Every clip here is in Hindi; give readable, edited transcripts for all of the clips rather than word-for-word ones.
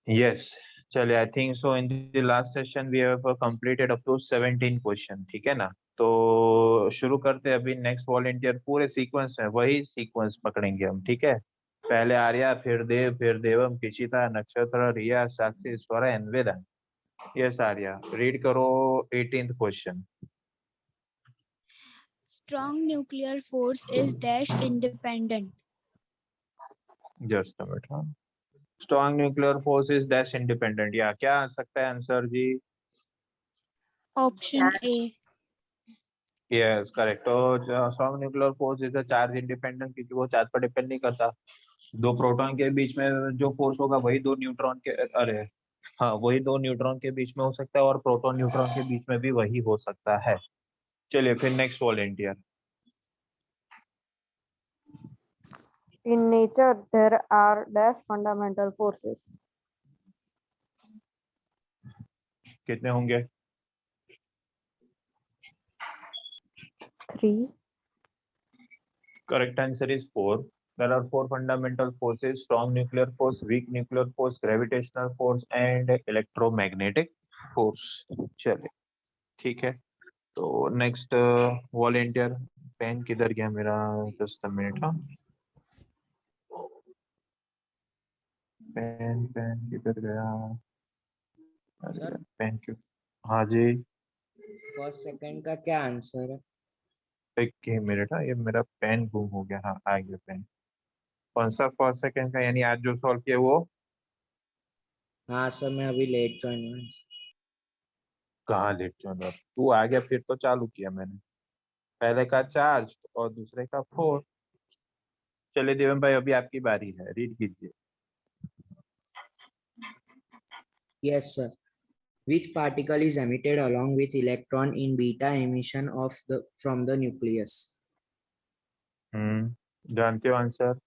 यस, चलिए, I think so in the last session we have completed up to 17 question, ठीक है ना। तो शुरू करते हैं अभी नेक्स्ट वॉलेंटियर, पूरे सीक्वेंस में वही सीक्वेंस पकड़ेंगे हम, ठीक है। पहले आर्या, फिर Devam, Kishita, Nakshatra, Riya, Sakshi, Swara and Veda. Yes Arya, read करो 18th question. Strong nuclear force is dash independent. Just a minute, हाँ। Strong nuclear force is dash independent, या क्या आ सकता है आंसर जी? Option A. Yes, correct. तो strong nuclear force is a charge independent, क्योंकि वो चार्ज पर डिपेंड नहीं करता। दो प्रोटॉन के बीच में जो फोर्स होगा वही दो न्यूट्रॉन के, अरे हाँ, वही दो न्यूट्रॉन के बीच में हो सकता है, और प्रोटॉन न्यूट्रॉन के बीच में भी वही हो सकता है। चलिए फिर next volunteer. In nature, there are dash fundamental forces. कितने होंगे? 3. Correct answer is 4. There are 4 fundamental forces: strong nuclear force, weak nuclear force, gravitational force and electromagnetic force. चलिए, ठीक है। तो नेक्स्ट वॉलेंटियर, पेन किधर गया मेरा? जस्ट अ मिनट, हाँ। पेन पेन किधर गया? सर, पेन क्यों? हाँ जी, फर्स्ट सेकंड का क्या आंसर है? एक ही मिनट, हाँ, ये मेरा पेन गुम हो गया। हाँ, आ गया पेन। कौन सा फर्स्ट सेकंड का, यानी आज जो सॉल्व किया वो? हाँ सर, मैं अभी लेट ज्वाइन हुआ। कहाँ लेट चल, तू आ गया फिर तो चालू किया मैंने। पहले का चार्ज और दूसरे का 4। चलिए देवम भाई, अभी आपकी बारी है, रीड कीजिए। Yes, sir. Which particle is emitted along with electron in beta emission of the from the nucleus? जानते हो आंसर?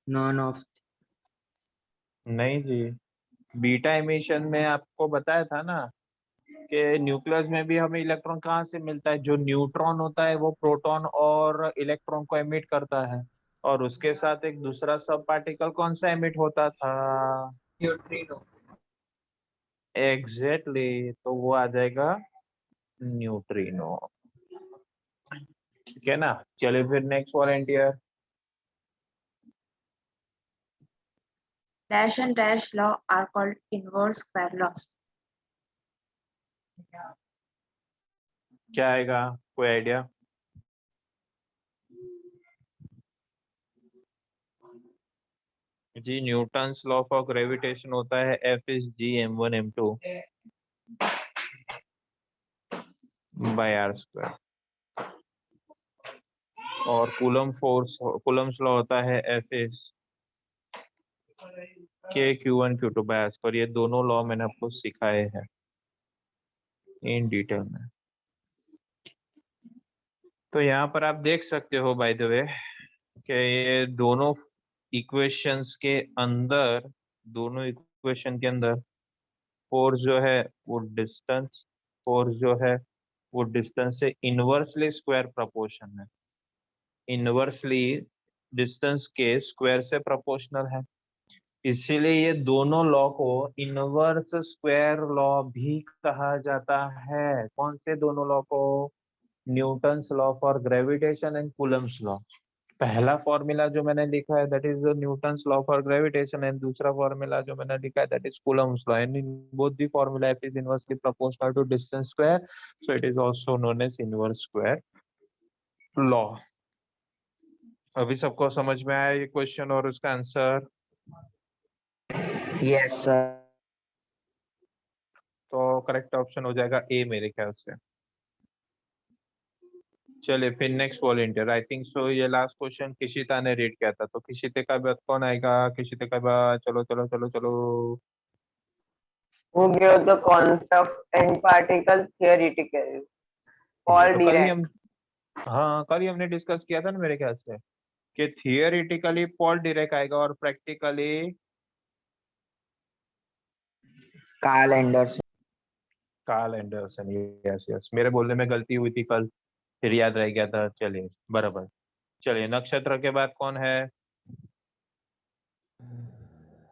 None of. नहीं जी, बीटा एमिशन में आपको बताया था ना कि न्यूक्लियस में भी हमें इलेक्ट्रॉन कहाँ से मिलता है? जो न्यूट्रॉन होता है वो प्रोटॉन और इलेक्ट्रॉन को एमिट करता है, और उसके साथ एक दूसरा सब पार्टिकल कौन सा एमिट होता था? न्यूट्रिनो। एग्जैक्टली, तो वो आ जाएगा न्यूट्रिनो, ठीक है ना। चलिए फिर next volunteer. Dash and dash law are called inverse square laws. क्या आएगा, कोई आइडिया? जी, न्यूटन्स लॉ फॉर ग्रेविटेशन होता है F is G m1 m2 by r square, और कूलम्स लॉ होता है F is k q1 q2 by r square. ये दोनों लॉ मैंने आपको सिखाए हैं इन डिटेल में। तो यहाँ पर आप देख सकते हो बाय द वे कि ये दोनों इक्वेशंस के अंदर, दोनों इक्वेशन के अंदर फोर्स जो है वो डिस्टेंस, फोर्स जो है वो डिस्टेंस से इनवर्सली स्क्वायर प्रोपोर्शन है, इनवर्सली डिस्टेंस के स्क्वायर से प्रोपोर्शनल है। इसीलिए ये दोनों लॉ को इनवर्स स्क्वायर लॉ भी कहा जाता है। कौन से दोनों लॉ को? Newton's law for gravitation and Coulomb's law. पहला फॉर्मूला जो मैंने लिखा है that is the Newton's law for gravitation, and दूसरा फॉर्मूला जो मैंने लिखा है that is Coulomb's law, and in both the formula F is inversely proportional to distance square, so it is also known as inverse square law. अभी सबको समझ में आया ये क्वेश्चन और उसका आंसर? Yes, sir. तो करेक्ट ऑप्शन हो जाएगा ए मेरे ख्याल से। चलिए फिर नेक्स्ट वॉलेंटियर, आई थिंक सो ये लास्ट क्वेश्चन किशिता ने रीड किया था, तो किशिता का बाद कौन आएगा? किशिता का बाद, चलो चलो चलो चलो। Who gave the concept and particle theoretically? Paul तो Dirac. कल ही हमने डिस्कस किया था ना मेरे ख्याल से कि थियोरिटिकली पॉल डिरेक आएगा और practically Carl Anderson. Carl Anderson. Yes yes, मेरे बोलने में गलती हुई थी कल, फिर याद रह गया था। चलिए बराबर। चलिए, नक्षत्र के बाद कौन है?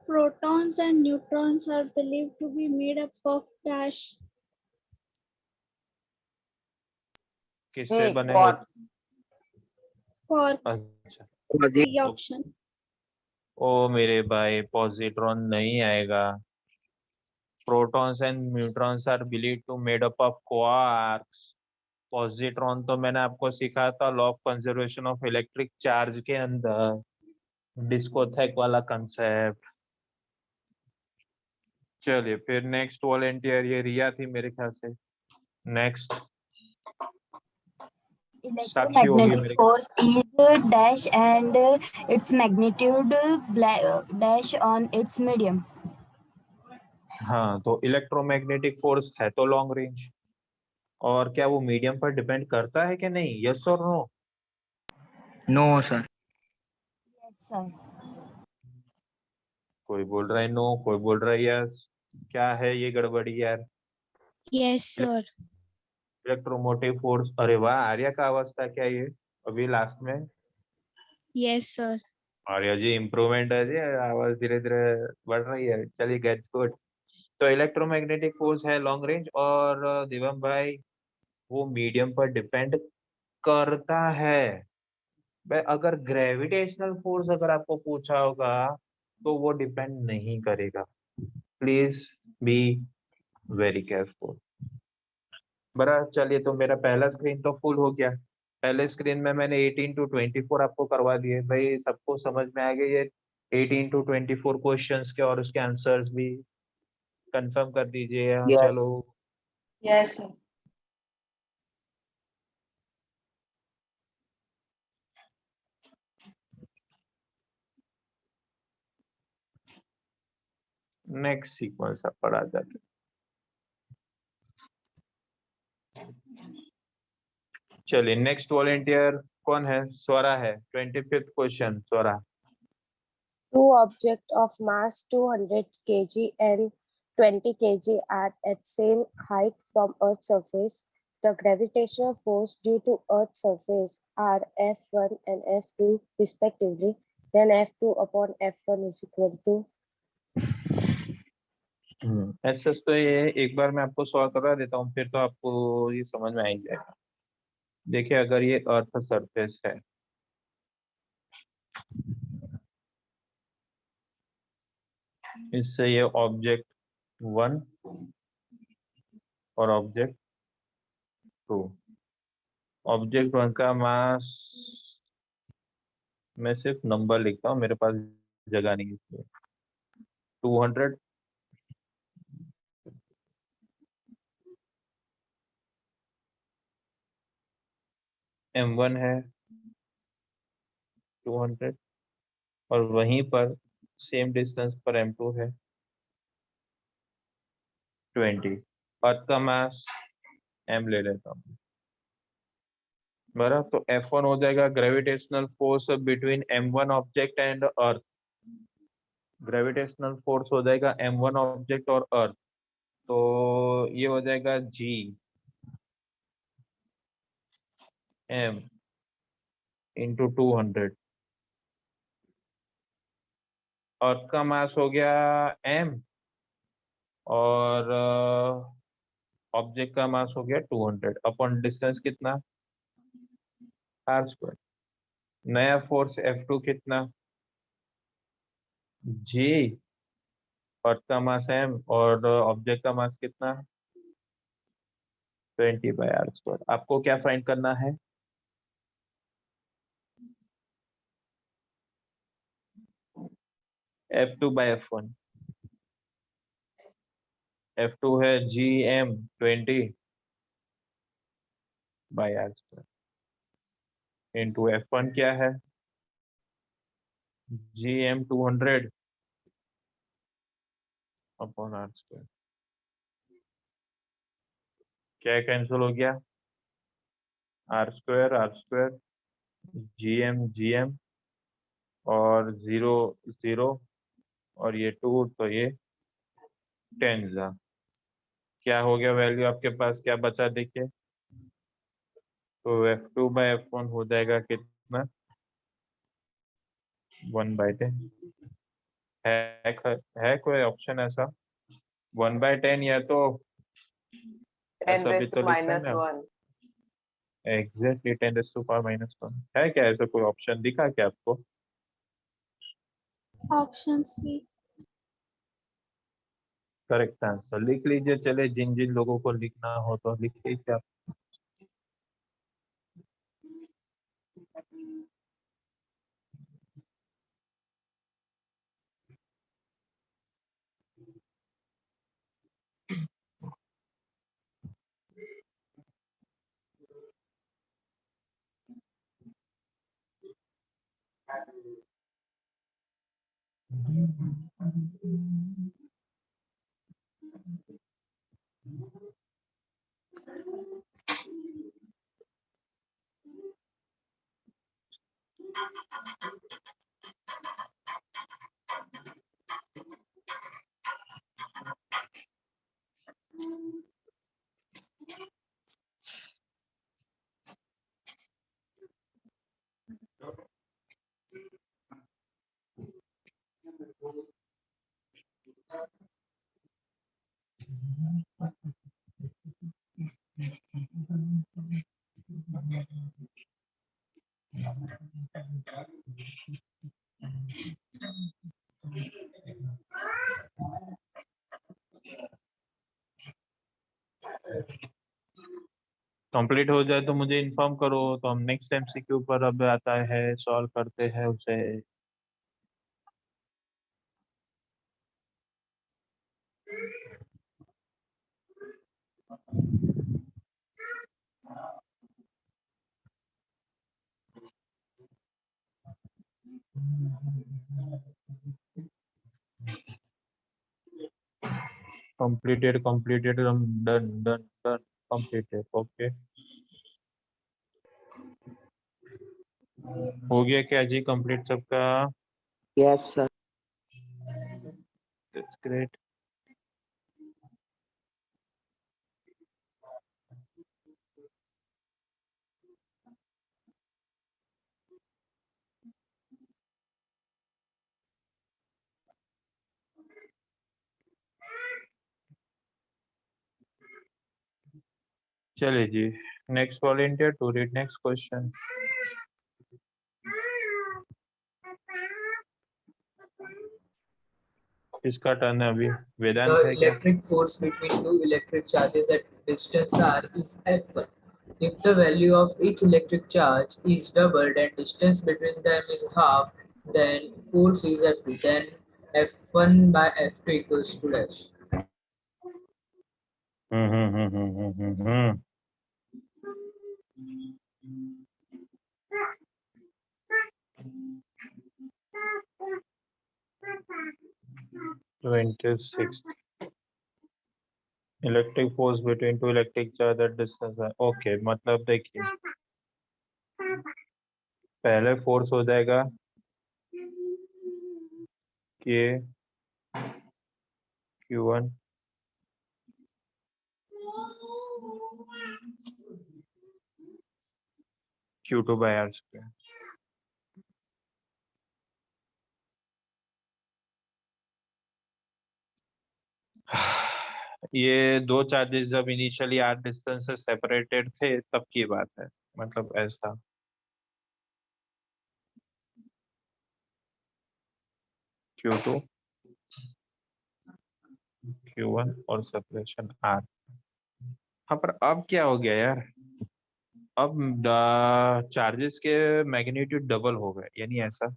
Protons and neutrons are believed to be made up of dash. किससे बने quark. Quark, अच्छा, the option. ओ मेरे भाई पॉजिट्रॉन नहीं आएगा. Protons and neutrons are believe to made up of quarks. Positron तो मैंने आपको सिखाया था law of conservation of electric charge के अंदर, डिस्कोथेक वाला कंसेप्ट. चलिए फिर नेक्स्ट वॉलेंटियर ये रिया थी मेरे ख्याल से. नेक्स्ट साक्षी होगी Electromagnetic मेरे. force is dash and its magnitude dash on its medium. हाँ, तो इलेक्ट्रोमैग्नेटिक फोर्स है तो लॉन्ग रेंज, और क्या वो मीडियम पर डिपेंड करता है कि नहीं? यस और no? No, sir. Yes, sir. कोई बोल रहा है नो, कोई बोल रहा है यस. क्या है ये गड़बड़ी यार? Yes, sir. Electromotive force. अरे वाह, आर्या का आवाज था क्या ये अभी लास्ट में? Yes, sir. Arya ji improvement है जी, आवाज धीरे धीरे बढ़ रही है. चलिए गेट्स गुड. तो इलेक्ट्रोमैग्नेटिक फोर्स है लॉन्ग रेंज, और दिवम भाई वो मीडियम पर डिपेंड करता है. भाई अगर ग्रेविटेशनल फोर्स अगर आपको पूछा होगा तो वो डिपेंड नहीं करेगा. Please be very careful. बरा चलिए, तो मेरा पहला स्क्रीन तो फुल हो गया. पहले स्क्रीन में मैंने 18 टू 24 आपको करवा दिए. भाई सबको समझ में आ गए ये 18 टू 24 क्वेश्चंस के और उसके आंसर्स भी? कंफर्म कर दीजिए. Yes. चलो Yes, sir. नेक्स्ट सीक्वेंस अब पढ़ा जाता. चलिए नेक्स्ट वॉलेंटियर कौन है? स्वरा है. 25th question Swara. Two objects of mass 200 kg and 20 kg are at same height from Earth's surface. The gravitational force due to Earth's surface are F1 and F2 respectively. Then F2 upon F1 is equal to. ऐसा तो ये एक बार मैं आपको सॉल्व करवा देता हूँ, फिर तो आपको ये समझ में आ ही जाएगा. देखिए अगर ये अर्थ सरफेस है, इससे ये ऑब्जेक्ट 1 और ऑब्जेक्ट 2. ऑब्जेक्ट 1 का मास, मैं सिर्फ नंबर लिखता हूँ, मेरे पास जगह नहीं है इसलिए. 200 m1 है 200, और वहीं पर सेम डिस्टेंस पर m2 है 20. अर्थ का मास m ले लेता हूँ. बराबर, तो F1 हो जाएगा gravitational force between m1 object and earth. Gravitational force हो जाएगा m1 ऑब्जेक्ट और अर्थ, तो ये हो जाएगा G m इंटू 200. अर्थ का मास हो गया m, और ऑब्जेक्ट का मास हो गया 200 अपॉन डिस्टेंस कितना? r². नया फोर्स F2 कितना? G, अर्थ का मास m, और ऑब्जेक्ट का मास कितना? 20/r². आपको क्या फाइंड करना है? F2/F1. F2 है GM 20/r², इंटू F1 क्या है? GM 200 upon r². क्या कैंसिल हो गया? r², GM, और 0 0, और ये 2, तो ये 10 जा. क्या हो गया वैल्यू आपके पास? क्या बचा देखिए. तो F2/F1 हो जाएगा कितना? 1/10. है कोई ऑप्शन ऐसा 1/10 या तो 10 ऐसा भी raised तो to लिख minus सकते हैं 1. एग्जैक्टली 10⁻⁻1 है क्या, ऐसा कोई ऑप्शन दिखा क्या आपको? Option C. करेक्ट आंसर लिख लीजिए। चले, जिन जिन लोगों को लिखना हो तो लिख लीजिए आप। कंप्लीट हो जाए तो मुझे इन्फॉर्म करो, तो हम नेक्स्ट एमसीक्यू पर अब आता है, सॉल्व करते हैं उसे। completed हम done done done completed okay. हो गया क्या जी कंप्लीट सबका? Yes, sir. That's great. चलिए जी, next volunteer to read next question. किसका टर्न है अभी? वेदांत The है क्या? electric force between two electric charges at distance r is F1. If the value of each electric charge is doubled and distance between them is half, then force is F2. Then F1 by F2 equals to dash. Hmm. 26 electric force between two electric charge at distance है। ओके, मतलब देखिए, पहले फोर्स हो जाएगा कि Q1 Q2 bye are square. ये दो चार्जेस जब इनिशियली आर डिस्टेंस से सेपरेटेड थे तब की बात है, मतलब ऐसा। Q2 Q1 और सेपरेशन आर। हाँ, पर अब क्या हो गया यार, अब चार्जेस के मैग्नीट्यूड डबल हो गए, यानी ऐसा,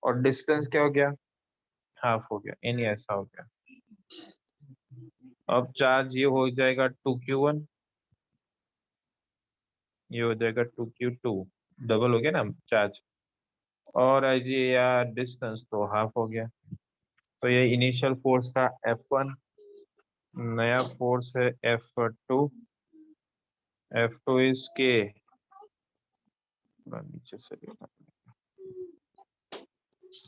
और डिस्टेंस क्या हो गया, हाफ हो गया, यानी ऐसा हो गया। अब चार्ज ये हो जाएगा 2Q1, ये हो जाएगा 2Q2, डबल हो गया ना चार्ज, और ये यार डिस्टेंस तो हाफ हो गया। तो ये इनिशियल फोर्स था F1, नया फोर्स है F2, F2 इज के, नीचे से देखना,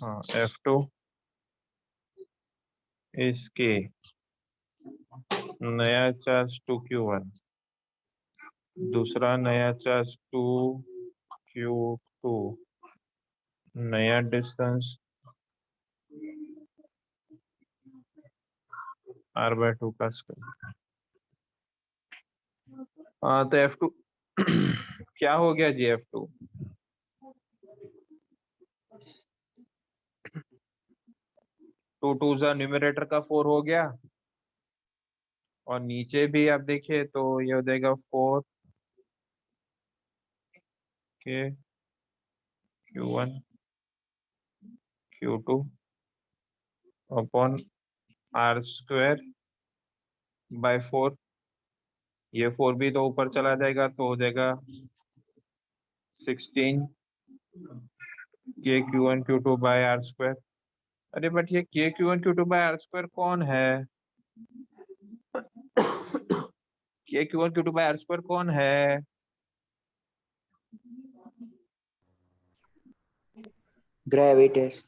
हाँ F2 इज के, नया चार्ज 2Q1, दूसरा नया चार्ज 2Q2, नया डिस्टेंस r/2 का स्क्वायर। हाँ तो F2 क्या हो गया जी? F2 2 2 जा न्यूमरेटर का 4 हो गया, और नीचे भी आप देखिए तो ये हो जाएगा 4 के Q1 Q2 upon r² bye 4। ये 4 भी तो ऊपर चला जाएगा तो हो जाएगा 16 के Q1 Q2 बाय r²। अरे बट ये के Q1 Q2 बाय r² कौन है? के Q1 Q2 बाय r² कौन है? Gravitation.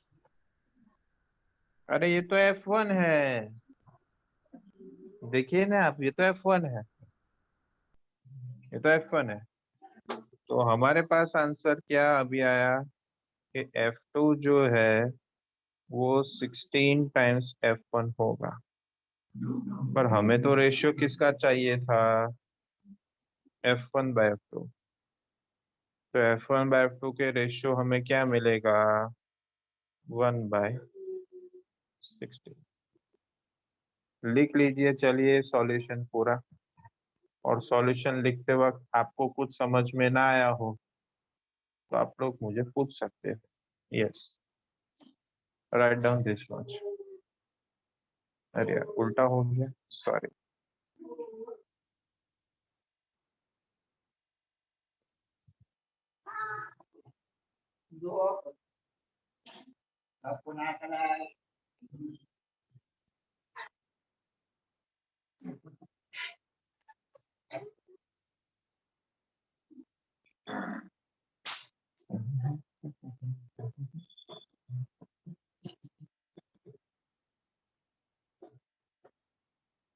अरे ये तो F1 है, देखिए ना आप, ये तो F1 है, ये तो F1 है। तो हमारे पास आंसर क्या अभी आया कि F2 जो है वो 16 टाइम्स F1 होगा। पर हमें तो रेशियो किसका चाहिए था? F1 bye F2। तो F1 बाय F2 के रेशियो हमें क्या मिलेगा? 1/16। लिख लीजिए। चलिए सॉल्यूशन पूरा, और सॉल्यूशन लिखते वक्त आपको कुछ समझ में ना आया हो तो आप लोग मुझे पूछ सकते हैं। Yes, write down this much. अरे यार उल्टा हो गया, सॉरी।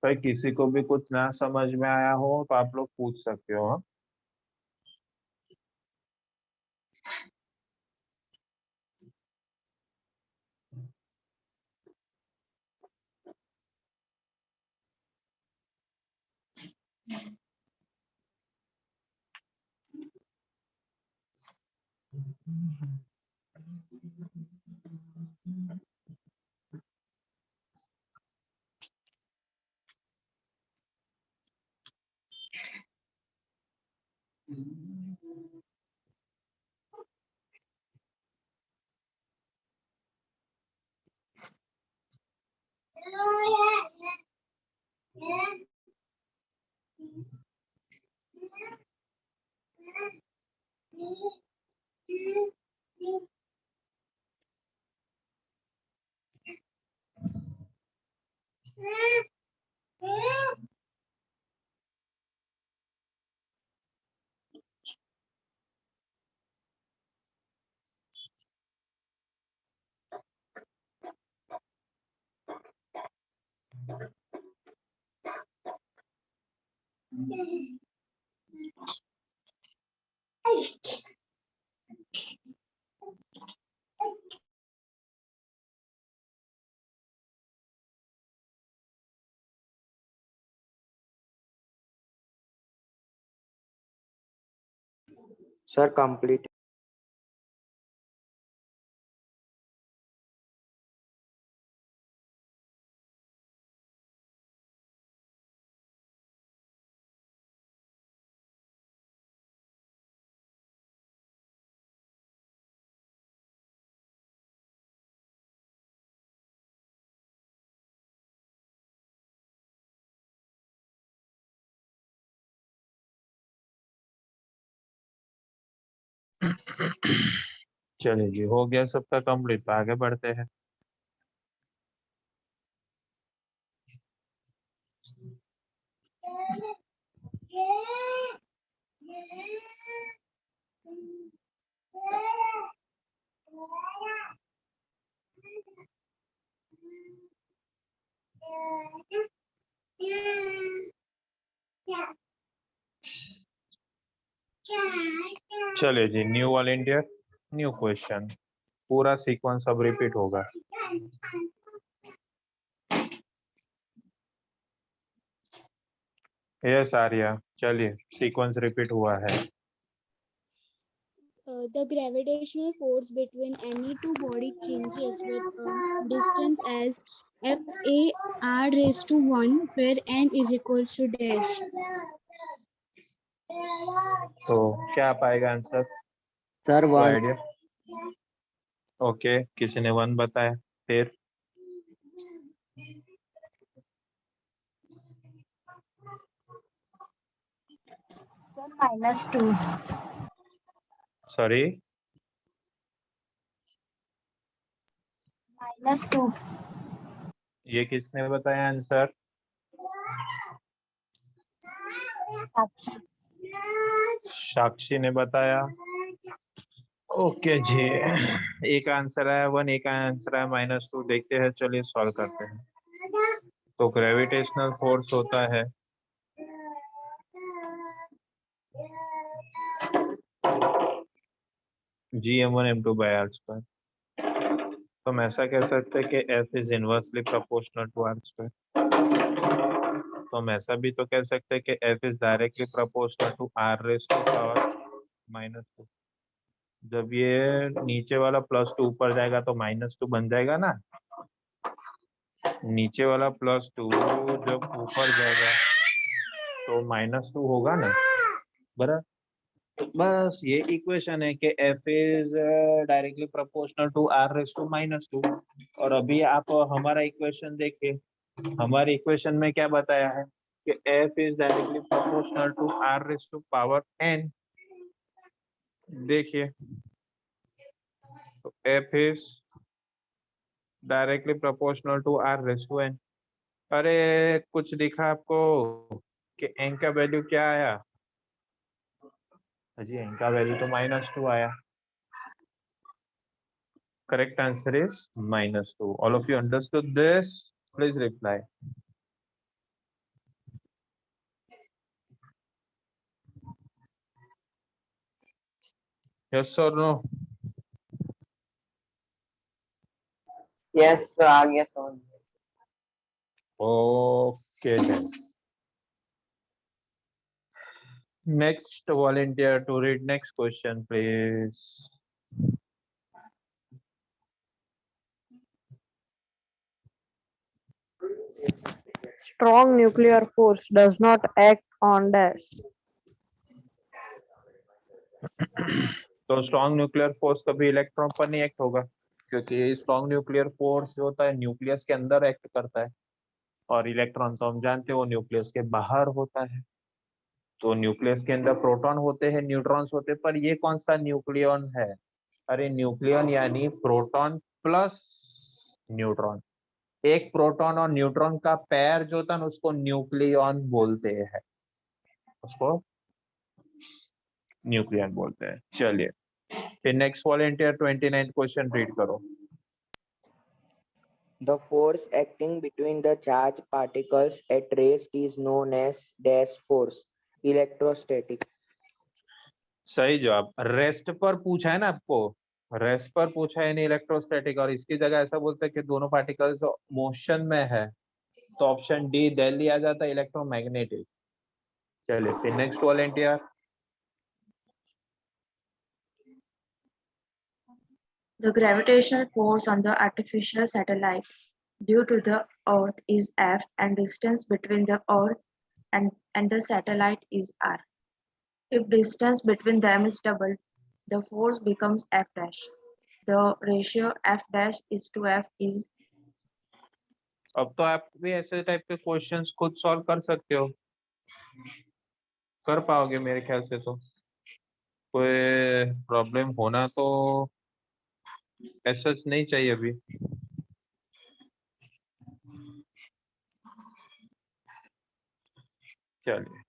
भाई किसी को भी कुछ ना समझ में आया हो तो आप लोग पूछ सकते हो। हाँ? Sir, complete. चलिए जी, हो गया सबका कंप्लीट, आगे बढ़ते हैं। चलिए जी, न्यू वॉलेंटियर, न्यू क्वेश्चन। पूरा सीक्वेंस अब रिपीट होगा। यस आर्या, चलिए सीक्वेंस रिपीट हुआ है। The gravitational force between any two body changes with distance as Fa r raised to 1, where n is equals to dash. तो क्या पाएगा आंसर? सर कोई 1. आइडिया? ओके, किसी ने 1 बताया, फिर Sir, -2. सॉरी -2. ये किसने बताया आंसर? अच्छा। साक्षी ने बताया। ओके जी, एक आंसर है 1, एक आंसर है -2। देखते हैं, चलिए सॉल्व करते हैं। तो ग्रेविटेशनल फोर्स होता है Gm1m2/r²। तो हम ऐसा कह सकते हैं कि F is inversely proportional to r²। तो हम ऐसा भी तो कह सकते हैं कि F is directly proportional to r⁻²। जब ये नीचे वाला +2 ऊपर जाएगा तो -2 बन जाएगा ना। नीचे वाला +2 जब ऊपर जाएगा तो -2 होगा ना, बराबर। तो बस ये इक्वेशन है कि F is directly proportional to r⁻²। और अभी आप हमारा इक्वेशन देखिए, हमारे इक्वेशन में क्या बताया है कि F is directly proportional to r⁻n। देखिए, तो F is directly proportional to r⁻n। अरे कुछ दिखा आपको कि n का वैल्यू क्या आया? जी n का वैल्यू तो -2 आया। Correct answer is -2. All of you understood this? Please reply. Yes or no? Yes, तो आ गया समझ में। Okay then. Next volunteer to read next question, please. Strong nuclear force does not act on dash. तो स्ट्रॉन्ग न्यूक्लियर फोर्स कभी इलेक्ट्रॉन पर नहीं एक्ट होगा, क्योंकि स्ट्रॉन्ग न्यूक्लियर फोर्स जो होता है न्यूक्लियस के अंदर एक्ट करता है, और इलेक्ट्रॉन तो हम जानते हैं वो न्यूक्लियस के बाहर होता है। तो न्यूक्लियस के अंदर प्रोटॉन होते हैं, न्यूट्रॉन्स होते हैं, पर ये कौन सा न्यूक्लियन है? अरे न्यूक्लियन यानी प्रोटॉन प्लस न्यूट्रॉन। एक प्रोटॉन और न्यूट्रॉन का पेयर जो होता है उसको न्यूक्लियन बोलते हैं, उसको न्यूक्लियन बोलते हैं। चलिए फिर next volunteer 29th question read करो। The force acting between the charged particles at rest is known as dash force, electrostatic. सही जवाब। रेस्ट पर पूछा है ना आपको, रेस्ट पर पूछा है नहीं इलेक्ट्रोस्टैटिक, और इसकी जगह ऐसा बोलते हैं कि दोनों पार्टिकल्स मोशन में है, तो ऑप्शन डी दिल्ली आ जाता है, इलेक्ट्रोमैग्नेटिक। चलिए फिर next volunteer. The gravitational force on the artificial satellite due to the Earth is F, and distance between the Earth and the satellite is r. If distance between them is doubled, the force becomes F dash. The ratio F dash is to F is अब तो आप भी ऐसे टाइप के क्वेश्चंस खुद सॉल्व कर सकते हो, कर पाओगे मेरे ख्याल से। तो कोई प्रॉब्लम होना तो ऐसा नहीं चाहिए अभी। चलिए,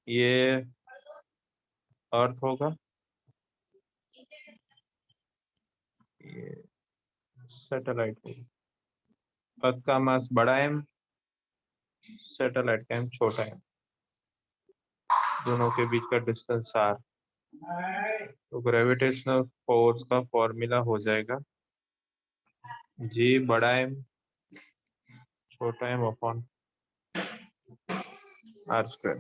ये अर्थ होगा, ये सैटेलाइट होगा। अर्थ का मास बड़ा है, सैटेलाइट का छोटा है, दोनों के बीच का डिस्टेंस r। तो ग्रेविटेशनल फोर्स का फॉर्मूला हो जाएगा G बड़ा M छोटा M अपॉन आर स्क्वायर।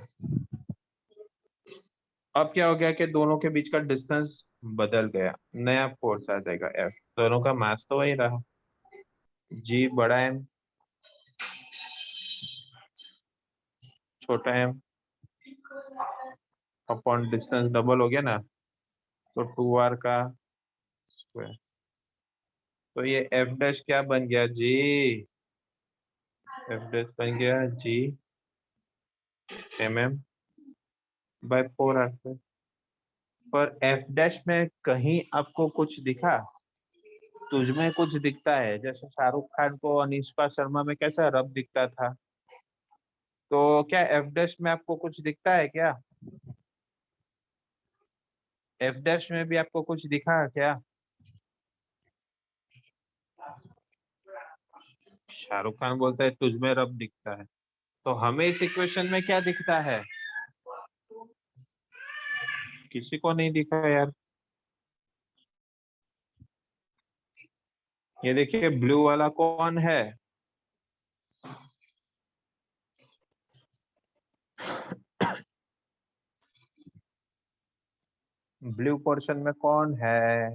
अब क्या हो गया कि दोनों के बीच का डिस्टेंस बदल गया, नया फोर्स आ जाएगा एफ। दोनों का मास तो वही रहा, जी बड़ा एम छोटा एम अपॉन डिस्टेंस डबल हो गया ना, तो 2r का स्क्वायर। तो ये एफ डैश क्या बन गया जी, एफ डैश बन गया जी mm बाय 4r स्क्वायर। पर एफ डैश में कहीं आपको कुछ दिखा, तुझमें कुछ दिखता है? जैसे शाहरुख खान को अनुष्का शर्मा में कैसा रब दिखता था, तो क्या एफ डैश में आपको कुछ दिखता है क्या? एफ डैश में भी आपको कुछ दिखा क्या? शाहरुख खान बोलता है तुझमें रब दिखता है, तो हमें इस इक्वेशन में क्या दिखता है? किसी को नहीं दिखा यार। ये देखिए ब्लू वाला कौन है? ब्लू पोर्शन में कौन है?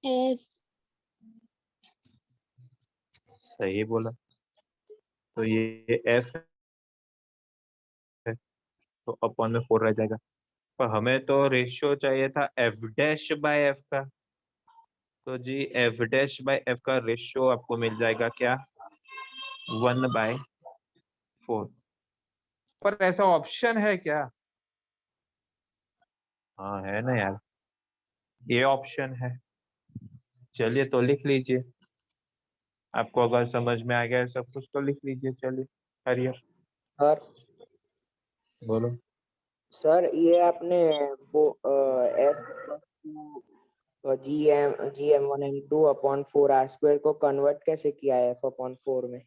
F. सही बोला, तो ये एफ है, तो अपॉन में 4 रह जाएगा। पर हमें तो रेशियो चाहिए था एफ डैश बाय एफ का, तो जी एफ डैश बाय एफ का रेशियो आपको मिल जाएगा क्या, 1/4। पर ऐसा ऑप्शन है क्या? हाँ है ना यार, ये ऑप्शन है। चलिए तो लिख लीजिए, आपको अगर समझ में आ गया है सब कुछ तो लिख लीजिए। चलिए हरियर सर बोलो। सर ये आपने वो F plus two GM1 M2 upon 4r square को कन्वर्ट कैसे किया है एफ अपॉन 4 में?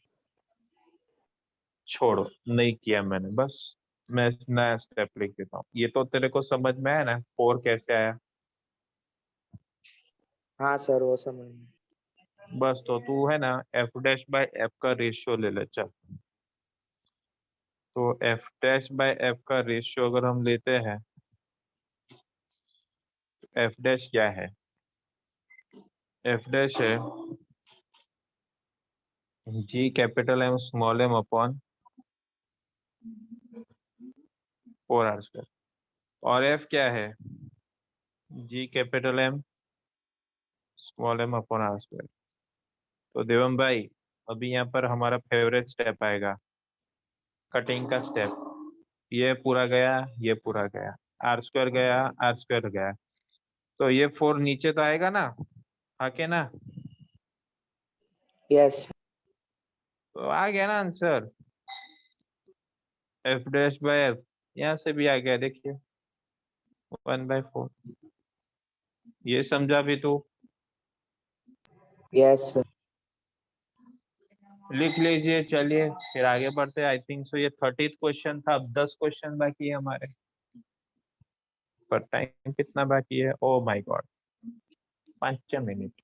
छोड़ो, नहीं किया मैंने, बस मैं नया स्टेप लिख देता हूँ। ये तो तेरे को समझ में आया ना 4 कैसे आया? हाँ सर वो समझ में। बस तो तू है ना एफ डैश बाय एफ का रेशियो ले ले चल। तो एफ डैश बाय एफ का रेशियो अगर हम लेते हैं, एफ डैश क्या है? एफ डैश है G capital M small m upon 4r square. और एफ क्या है? G capital M small m upon r square. तो देवम भाई अभी यहाँ पर हमारा फेवरेट स्टेप आएगा, कटिंग का स्टेप। ये पूरा गया, ये पूरा गया, आर स्क्वायर गया, आर स्क्वायर गया, तो ये 4 नीचे तो आएगा ना, आके ना, यस तो आ गया ना answer, F dash by F. यहाँ से भी आ गया देखिए 1/4। ये समझा भी तू? Yes sir. लिख लीजिए। चलिए फिर आगे बढ़ते। आई थिंक सो ये 30th क्वेश्चन था, अब 10 क्वेश्चन बाकी है हमारे, पर टाइम कितना बाकी है? Oh my God, 5 minute.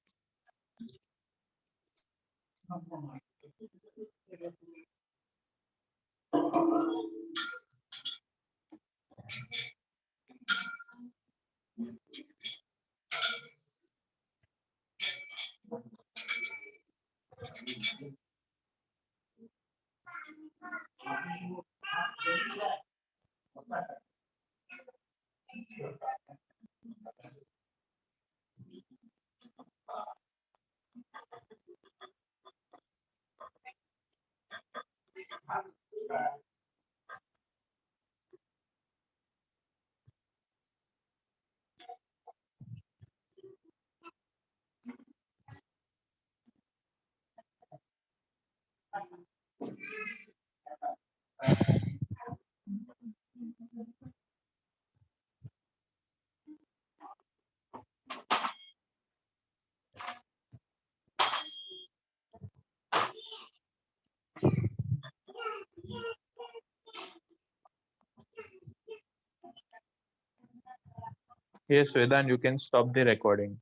Yes, Vedant, you can stop the recording.